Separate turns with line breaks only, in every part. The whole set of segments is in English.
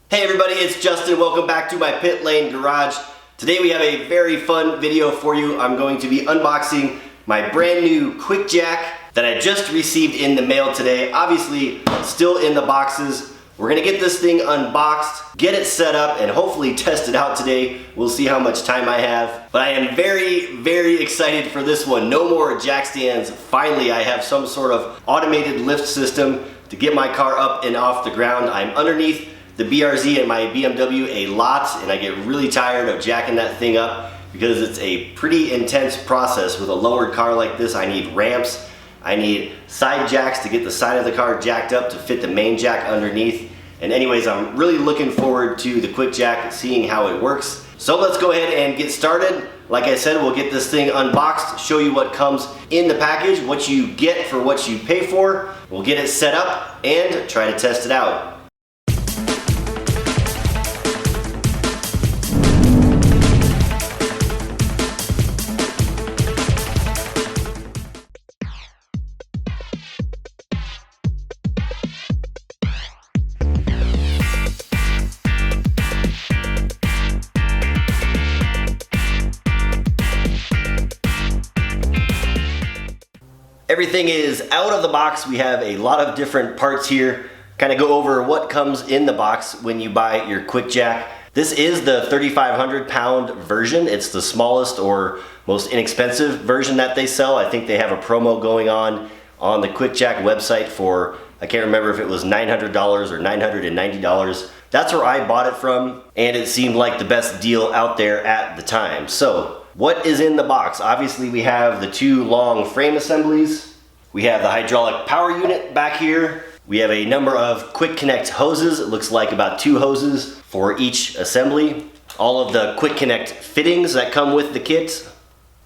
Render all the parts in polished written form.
Hey everybody, it's Justin. Welcome back to my pit lane garage. Today we have a very fun video for you. I'm going to be unboxing my brand new Quick Jack that I just received in the mail today. Obviously, still in the boxes. We're gonna get this thing unboxed, get it set up, and hopefully test it out today. We'll see how much time I have. But I am very excited for this one. No more jack stands. Finally, I have some sort of automated lift system to get my car up and off the ground. I'm underneath the BRZ and my BMW a lot, and I get really tired of jacking that thing up because it's a pretty intense process. With a lowered car like this, I need ramps, I need side jacks to get the side of the car jacked up to fit the main jack underneath. And anyways, I'm really looking forward to the Quick Jack, seeing how it works. So let's go ahead and get started. Like I said, we'll get this thing unboxed, show you what comes in the package, what you get for what you pay for. We'll get it set up and try to test it out. Everything is out of the box. We have a lot of different parts here. Kind of go over what comes in the box when you buy your Quick Jack. This is the 3,500 pound version. It's the smallest or most inexpensive version that they sell. I think they have a promo going on the Quick Jack website for, I can't remember if it was $900 or $990. That's where I bought it from, and it seemed like the best deal out there at the time. So, what is in the box? Obviously we have the two long frame assemblies. We have the hydraulic power unit back here. We have a number of quick connect hoses. It looks like about 2 hoses for each assembly. All of the quick connect fittings that come with the kit.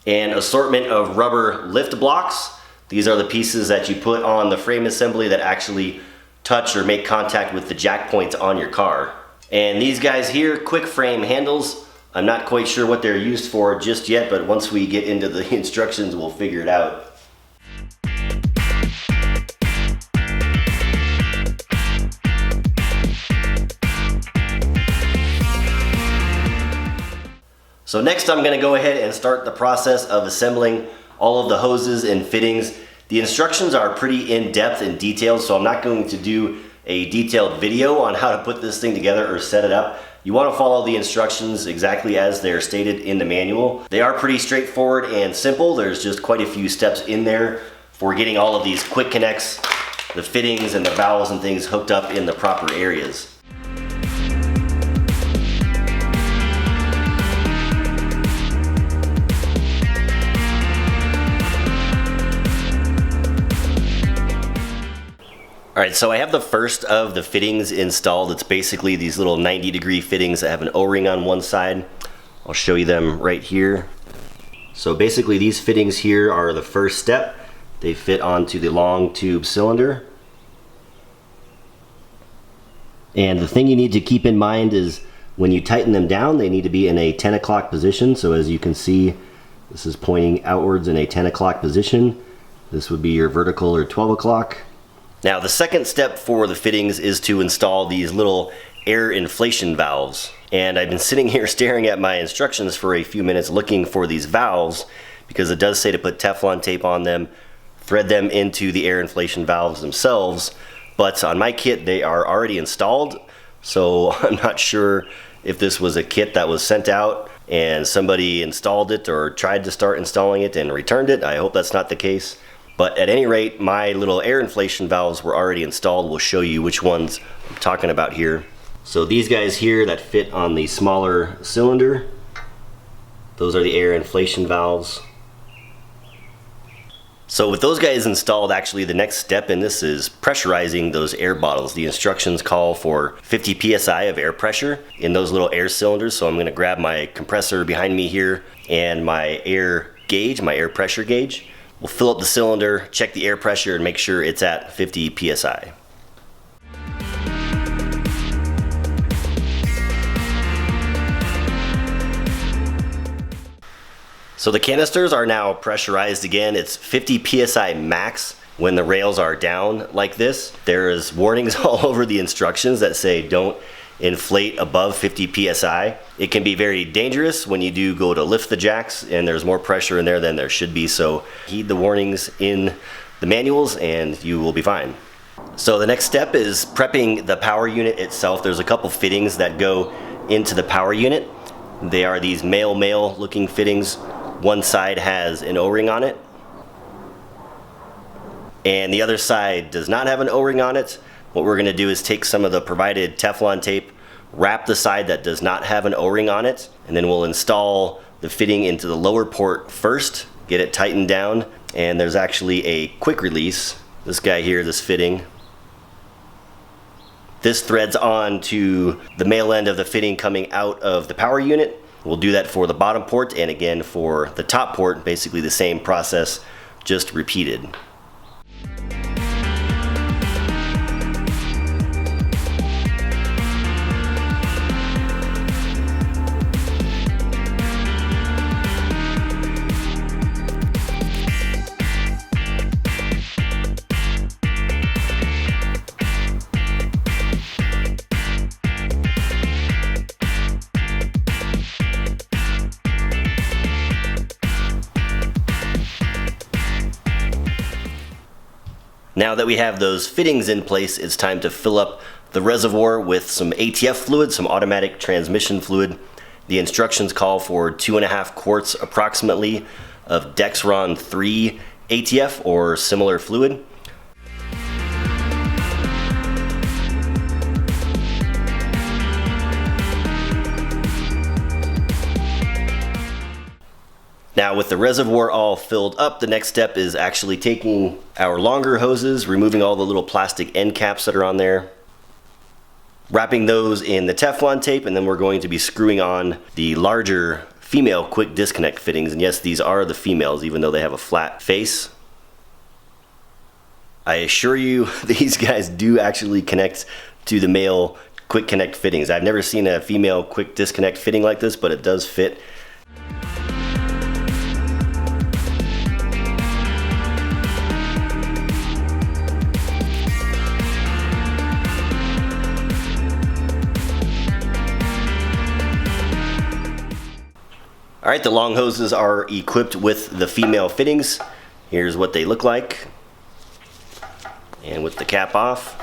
An assortment of rubber lift blocks. These are the pieces that you put on the frame assembly that actually touch or make contact with the jack points on your car. And these guys here, quick frame handles. I'm not quite sure what they're used for just yet, but once we get into the instructions, we'll figure it out. So next I'm going to go ahead and start the process of assembling all of the hoses and fittings. The instructions are pretty in-depth and detailed, so I'm not going to do a detailed video on how to put this thing together or set it up. You want to follow the instructions exactly as they're stated in the manual. They are pretty straightforward and simple. There's just quite a few steps in there for getting all of these quick connects, the fittings and the valves and things hooked up in the proper areas. Alright, so I have the first of the fittings installed. It's basically these little 90-degree fittings that have an O-ring on one side. I'll show you them right here. So basically these fittings here are the first step. They fit onto the long tube cylinder. And the thing you need to keep in mind is when you tighten them down, they need to be in a 10 o'clock position. So as you can see, this is pointing outwards in a 10 o'clock position. This would be your vertical or 12 o'clock. Now the second step for the fittings is to install these little air inflation valves. And I've been sitting here staring at my instructions for a few minutes looking for these valves because it does say to put Teflon tape on them, thread them into the air inflation valves themselves. But on my kit they are already installed, so I'm not sure if this was a kit that was sent out and somebody installed it or tried to start installing it and returned it. I hope that's not the case. But at any rate, my little air inflation valves were already installed. We'll show you which ones I'm talking about here. So these guys here that fit on the smaller cylinder, those are the air inflation valves. So with those guys installed, actually the next step in this is pressurizing those air bottles. The instructions call for 50 psi of air pressure in those little air cylinders. So I'm going to grab my compressor behind me here and my air gauge, my air pressure gauge. We'll fill up the cylinder, check the air pressure, and make sure it's at 50 psi. So the canisters are now pressurized again. It's 50 psi max when the rails are down like this. There is warnings all over the instructions that say don't inflate above 50 psi. It can be very dangerous when you do go to lift the jacks, and there's more pressure in there than there should be, so heed the warnings in the manuals and you will be fine. So the next step is prepping the power unit itself. There's a couple fittings that go into the power unit. They are these male looking fittings. One side has an O-ring on it, and the other side does not have an O-ring on it. What we're gonna do is take some of the provided Teflon tape, wrap the side that does not have an O-ring on it, and then we'll install the fitting into the lower port first, get it tightened down, and there's actually a quick release. This guy here, this fitting. This threads on to the male end of the fitting coming out of the power unit. We'll do that for the bottom port, and again for the top port, basically the same process, just repeated. Now that we have those fittings in place, it's time to fill up the reservoir with some ATF fluid, some automatic transmission fluid. The instructions call for 2.5 quarts approximately of Dexron 3 ATF or similar fluid. Now with the reservoir all filled up, the next step is actually taking our longer hoses, removing all the little plastic end caps that are on there, wrapping those in the Teflon tape, and then we're going to be screwing on the larger female quick disconnect fittings. And yes, these are the females, even though they have a flat face. I assure you, these guys do actually connect to the male quick connect fittings. I've never seen a female quick disconnect fitting like this, but it does fit. Alright, the long hoses are equipped with the female fittings. Here's what they look like. And with the cap off.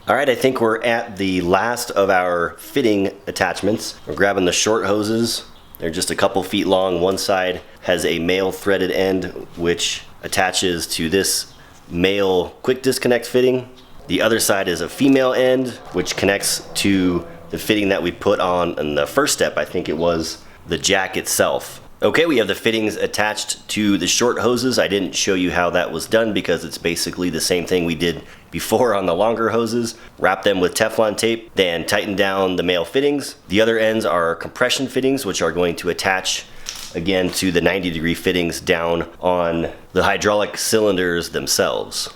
Alright, I think we're at the last of our fitting attachments. We're grabbing the short hoses. They're just a couple feet long. One side has a male threaded end which attaches to this male quick disconnect fitting. The other side is a female end which connects to the fitting that we put on in the first step. I think it was the jack itself. Okay, we have the fittings attached to the short hoses. I didn't show you how that was done because it's basically the same thing we did before on the longer hoses. Wrap them with Teflon tape, then tighten down the male fittings. The other ends are compression fittings, which are going to attach again to the 90-degree fittings down on the hydraulic cylinders themselves.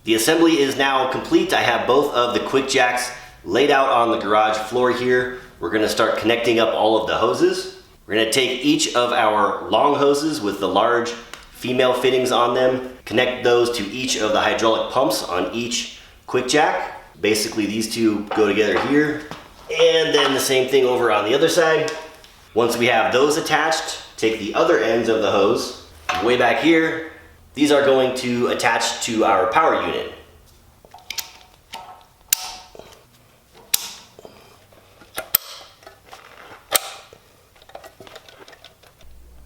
The assembly is now complete. I have both of the quick jacks laid out on the garage floor here. We're gonna start connecting up all of the hoses. We're gonna take each of our long hoses with the large female fittings on them, connect those to each of the hydraulic pumps on each quick jack. Basically these two go together here, and then the same thing over on the other side. Once we have those attached, take the other ends of the hose, way back here. These are going to attach to our power unit.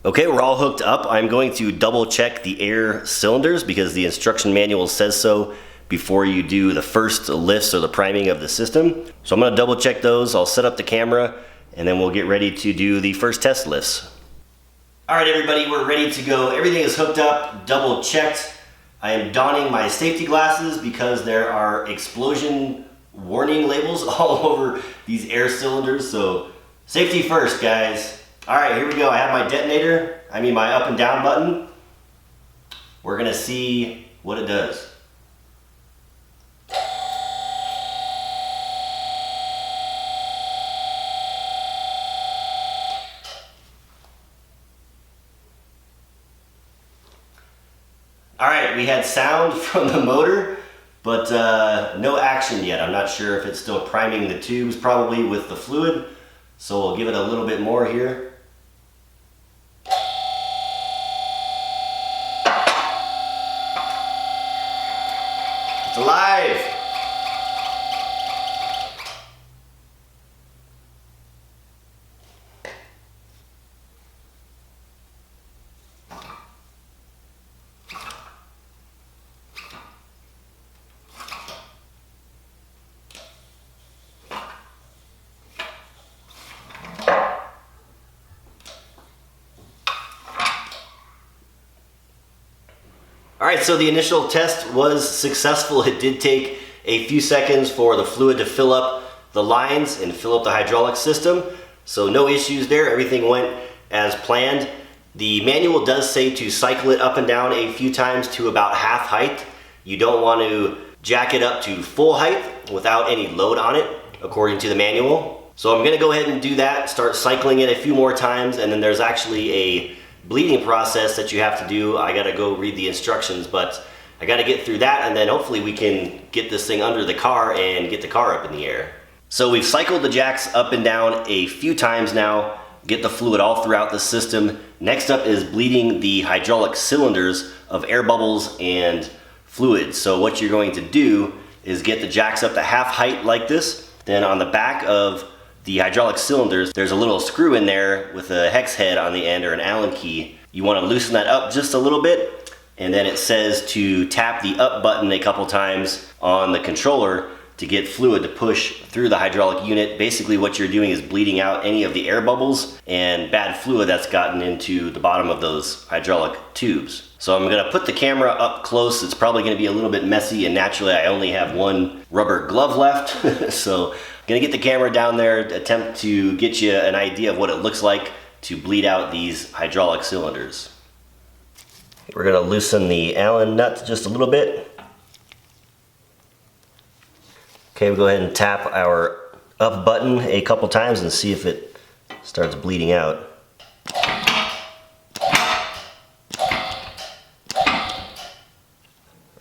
Okay, we're all hooked up. I'm going to double check the air cylinders because the instruction manual says so before you do the first lifts or the priming of the system. So I'm gonna double check those. I'll set up the camera and then we'll get ready to do the first test lifts. All right, everybody, we're ready to go. Everything is hooked up, double checked. I am donning my safety glasses because there are explosion warning labels all over these air cylinders. So safety first, guys. All right, here we go. I have my detonator, my up and down button. We're gonna see what it does. All right, we had sound from the motor, but no action yet. I'm not sure if it's still priming the tubes probably with the fluid, so we'll give it a little bit more here. It's alive! All right, so the initial test was successful. It did take a few seconds for the fluid to fill up the lines and fill up the hydraulic system. So no issues there, everything went as planned. The manual does say to cycle it up and down a few times to about half height. You don't want to jack it up to full height without any load on it, according to the manual. So I'm gonna go ahead and do that, start cycling it a few more times, and then there's actually a bleeding process that you have to do. I gotta go read the instructions, but I gotta get through that, and then hopefully we can get this thing under the car and get the car up in the air. So we've cycled the jacks up and down a few times now, get the fluid all throughout the system. Next up is bleeding the hydraulic cylinders of air bubbles and fluid. So what you're going to do is get the jacks up to half height like this. Then on the back of the hydraulic cylinders, there's a little screw in there with a hex head on the end or an Allen key. You want to loosen that up just a little bit, and then it says to tap the up button a couple times on the controller to get fluid to push through the hydraulic unit. Basically what you're doing is bleeding out any of the air bubbles and bad fluid that's gotten into the bottom of those hydraulic tubes. So I'm gonna put the camera up close. It's probably gonna be a little bit messy, and naturally I only have one rubber glove left. So I'm gonna get the camera down there, attempt to get you an idea of what it looks like to bleed out these hydraulic cylinders. We're gonna loosen the Allen nut just a little bit. Okay, we'll go ahead and tap our up button a couple times and see if it starts bleeding out.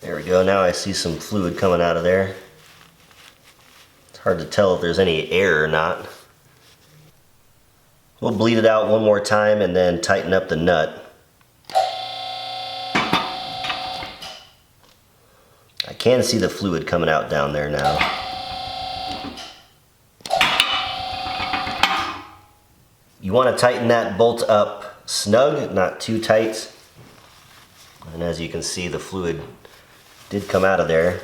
There we go, now I see some fluid coming out of there. It's hard to tell if there's any air or not. We'll bleed it out one more time and then tighten up the nut. I can see the fluid coming out down there now. You want to tighten that bolt up snug, not too tight. And as you can see, the fluid did come out of there.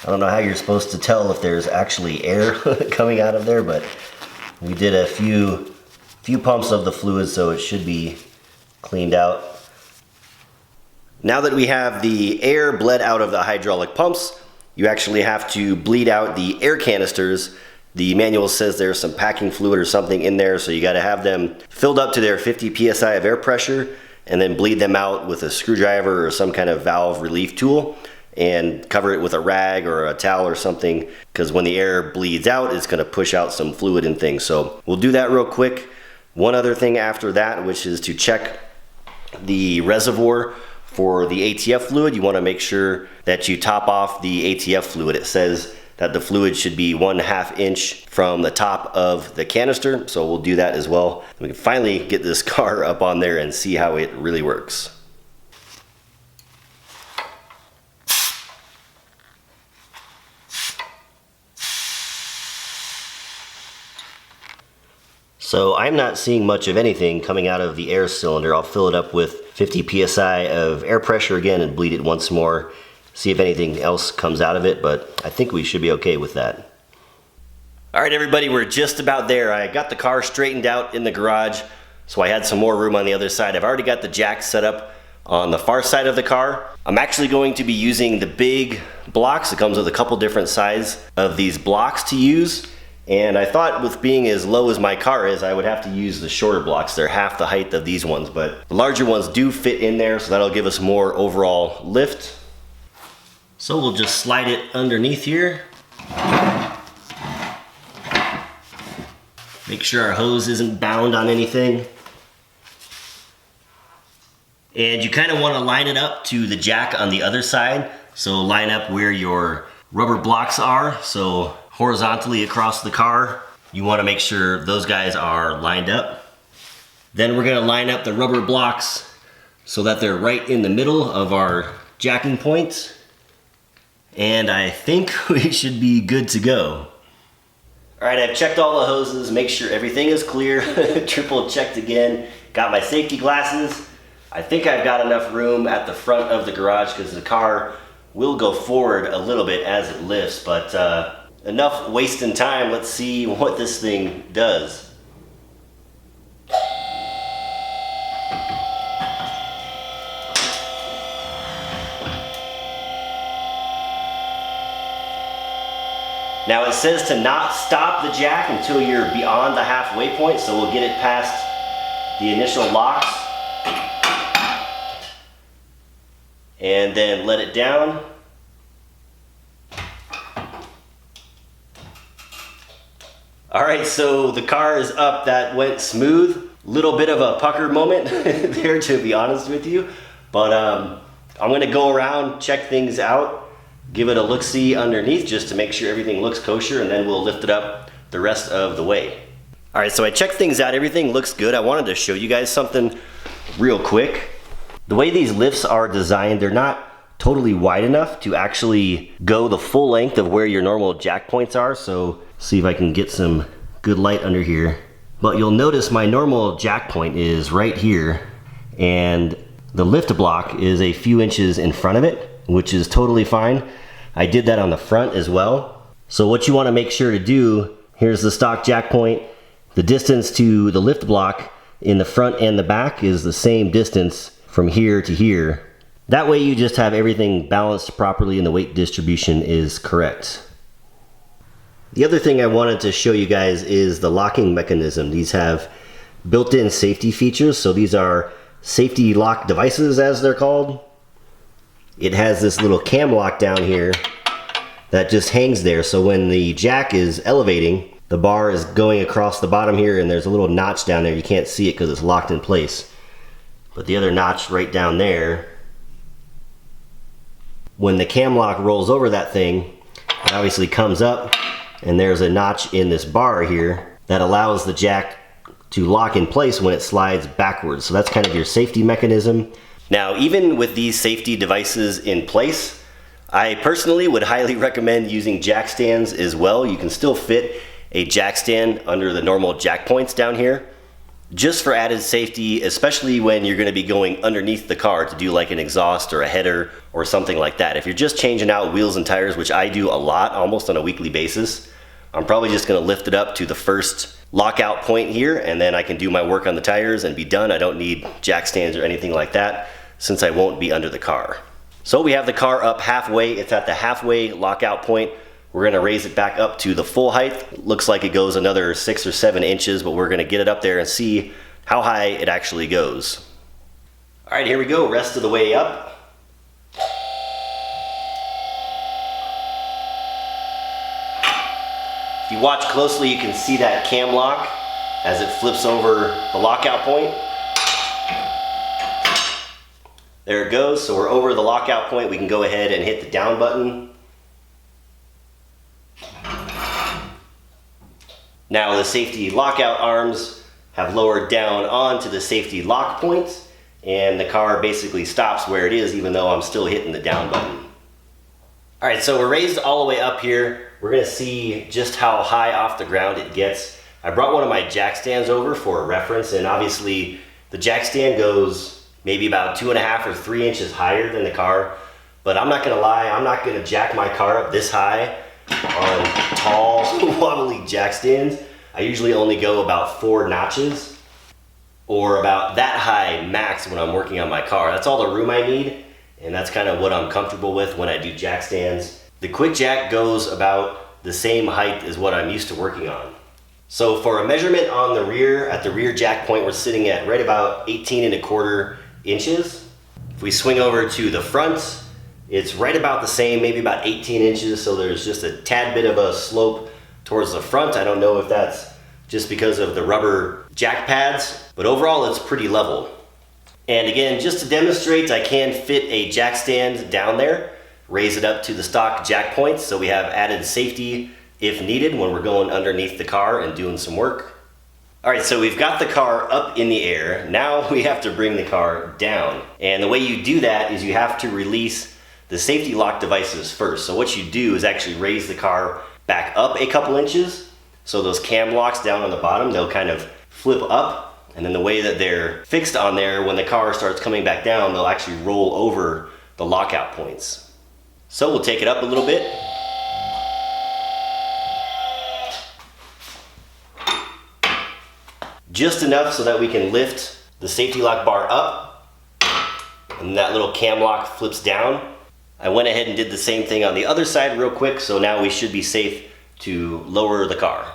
I don't know how you're supposed to tell if there's actually air coming out of there, but we did a few pumps of the fluid, so it should be cleaned out. Now that we have the air bled out of the hydraulic pumps, you actually have to bleed out the air canisters. The manual says there's some packing fluid or something in there, so you gotta have them filled up to their 50 psi of air pressure and then bleed them out with a screwdriver or some kind of valve relief tool and cover it with a rag or a towel or something, because when the air bleeds out, it's gonna push out some fluid and things. So we'll do that real quick. One other thing after that, which is to check the reservoir for the ATF fluid. You wanna make sure that you top off the ATF fluid. It says that the fluid should be 1/2 inch from the top of the canister, so we'll do that as well. We can finally get this car up on there and see how it really works. So I'm not seeing much of anything coming out of the air cylinder. I'll fill it up with 50 psi of air pressure again and bleed it once more. See if anything else comes out of it, but I think we should be okay with that. All right, everybody, we're just about there. I got the car straightened out in the garage, so I had some more room on the other side. I've already got the jack set up on the far side of the car. I'm actually going to be using the big blocks. It comes with a couple different sizes of these blocks to use. And I thought with being as low as my car is, I would have to use the shorter blocks. They're half the height of these ones, but the larger ones do fit in there, so that'll give us more overall lift. So we'll just slide it underneath here. Make sure our hose isn't bound on anything. And you kind of want to line it up to the jack on the other side. So line up where your rubber blocks are. So horizontally across the car, you want to make sure those guys are lined up. Then we're going to line up the rubber blocks so that they're right in the middle of our jacking points. And I think we should be good to go. All right, I've checked all the hoses, make sure everything is clear. Triple checked again. Got my safety glasses. I think I've got enough room at the front of the garage because the car will go forward a little bit as it lifts, but enough wasting time. Let's see what this thing does. Now it says to not stop the jack until you're beyond the halfway point, so we'll get it past the initial locks. And then let it down. All right, so the car is up. That went smooth. Little bit of a pucker moment there, to be honest with you. But I'm gonna go around, check things out, give it a look-see underneath just to make sure everything looks kosher, and then we'll lift it up the rest of the way. All right, so I checked things out. Everything looks good. I wanted to show you guys something real quick. The way these lifts are designed, they're not totally wide enough to actually go the full length of where your normal jack points are. So see if I can get some good light under here. But you'll notice my normal jack point is right here, and the lift block is a few inches in front of it, which is totally fine. I did that on the front as well. So what you want to make sure to do, here's the stock jack point. The distance to the lift block in the front and the back is the same distance from here to here. That way you just have everything balanced properly and the weight distribution is correct. The other thing I wanted to show you guys is the locking mechanism. These have built-in safety features. So these are safety lock devices, as they're called. It has this little cam lock down here that just hangs there. So when the jack is elevating, the bar is going across the bottom here, and there's a little notch down there. You can't see it because it's locked in place. But the other notch right down there, when the cam lock rolls over that thing, it obviously comes up, and there's a notch in this bar here that allows the jack to lock in place when it slides backwards. So that's kind of your safety mechanism. Now, even with these safety devices in place, I personally would highly recommend using jack stands as well. You can still fit a jack stand under the normal jack points down here, just for added safety, especially when you're going to be going underneath the car to do like an exhaust or a header or something like that. If you're just changing out wheels and tires, which I do a lot, almost on a weekly basis, I'm probably just going to lift it up to the first lockout point here, and then I can do my work on the tires and be done. I don't need jack stands or anything like that, since I won't be under the car. So we have the car up halfway. It's at the halfway lockout point. We're gonna raise it back up to the full height. Looks like it goes another 6 or 7 inches, but we're gonna get it up there and see how high it actually goes. All right, here we go, rest of the way up. If you watch closely, you can see that cam lock as it flips over the lockout point. There it goes, so we're over the lockout point. We can go ahead and hit the down button. Now the safety lockout arms have lowered down onto the safety lock points, and the car basically stops where it is, even though I'm still hitting the down button. All right, so we're raised all the way up here. We're gonna see just how high off the ground it gets. I brought one of my jack stands over for a reference, and obviously the jack stand goes maybe about 2.5 or 3 inches higher than the car. But I'm not gonna lie, I'm not gonna jack my car up this high on tall, wobbly jack stands. I usually only go about 4 notches, or about that high max when I'm working on my car. That's all the room I need, and that's kind of what I'm comfortable with when I do jack stands. The quick jack goes about the same height as what I'm used to working on. So for a measurement on the rear, at the rear jack point, we're sitting at right about 18.25 inches. If we swing over to the front, it's right about the same, maybe about 18 inches, so there's just a tad bit of a slope towards the front. I don't know if that's just because of the rubber jack pads, but overall it's pretty level. And again, just to demonstrate, I can fit a jack stand down there, raise it up to the stock jack points, so we have added safety if needed when we're going underneath the car and doing some work. All right, so we've got the car up in the air. Now we have to bring the car down. And the way you do that is you have to release the safety lock devices first. So what you do is actually raise the car back up a couple inches. So those cam locks down on the bottom, they'll kind of flip up. And then the way that they're fixed on there, when the car starts coming back down, they'll actually roll over the lockout points. So we'll take it up a little bit. Just enough so that we can lift the safety lock bar up, and that little cam lock flips down. I went ahead and did the same thing on the other side real quick, so now we should be safe to lower the car.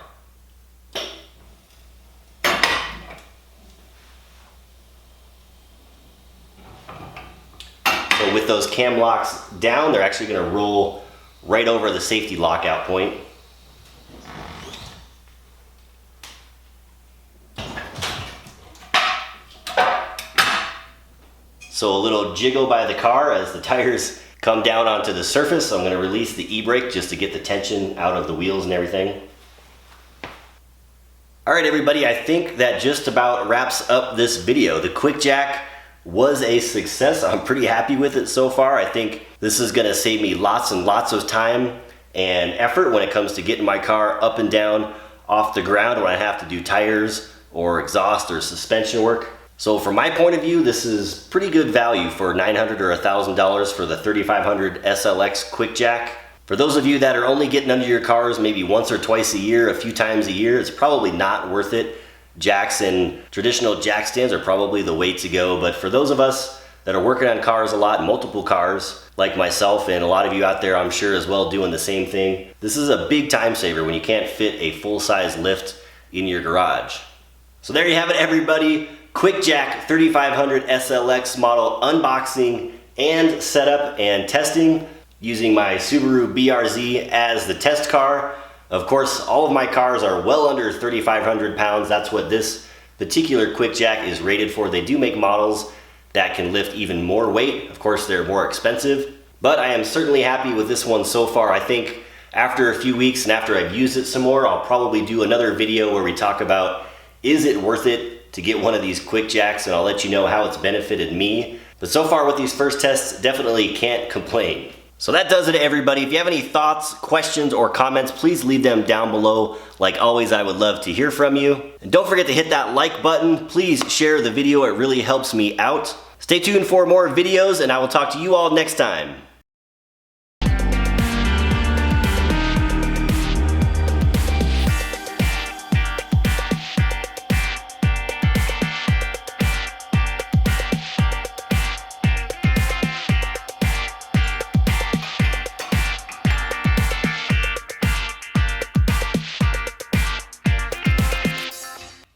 So with those cam locks down, they're actually going to roll right over the safety lockout point. So a little jiggle by the car as the tires come down onto the surface. I'm going to release the e-brake just to get the tension out of the wheels and everything. All right, everybody, I think that just about wraps up this video. The Quick Jack was a success. I'm pretty happy with it so far. I think this is going to save me lots and lots of time and effort when it comes to getting my car up and down off the ground when I have to do tires or exhaust or suspension work. So from my point of view, this is pretty good value for $900 or $1,000 for the 3500 SLX Quick Jack. For those of you that are only getting under your cars maybe once or twice a year, a few times a year, it's probably not worth it. Jacks and traditional jack stands are probably the way to go, but for those of us that are working on cars a lot, multiple cars, like myself and a lot of you out there I'm sure as well doing the same thing, this is a big time saver when you can't fit a full-size lift in your garage. So there you have it, everybody. Quick Jack 3500 SLX model unboxing and setup and testing using my Subaru BRZ as the test car. Of course, all of my cars are well under 3,500 pounds. That's what this particular Quick Jack is rated for. They do make models that can lift even more weight. Of course, they're more expensive, but I am certainly happy with this one so far. I think after a few weeks and after I've used it some more, I'll probably do another video where we talk about, is it worth it to get one of these Quick Jacks, and I'll let you know how it's benefited me. But so far with these first tests, definitely can't complain. So that does it, everybody. If you have any thoughts, questions, or comments, please leave them down below. Like always, I would love to hear from you. And don't forget to hit that like button. Please share the video. It really helps me out. Stay tuned for more videos, and I will talk to you all next time.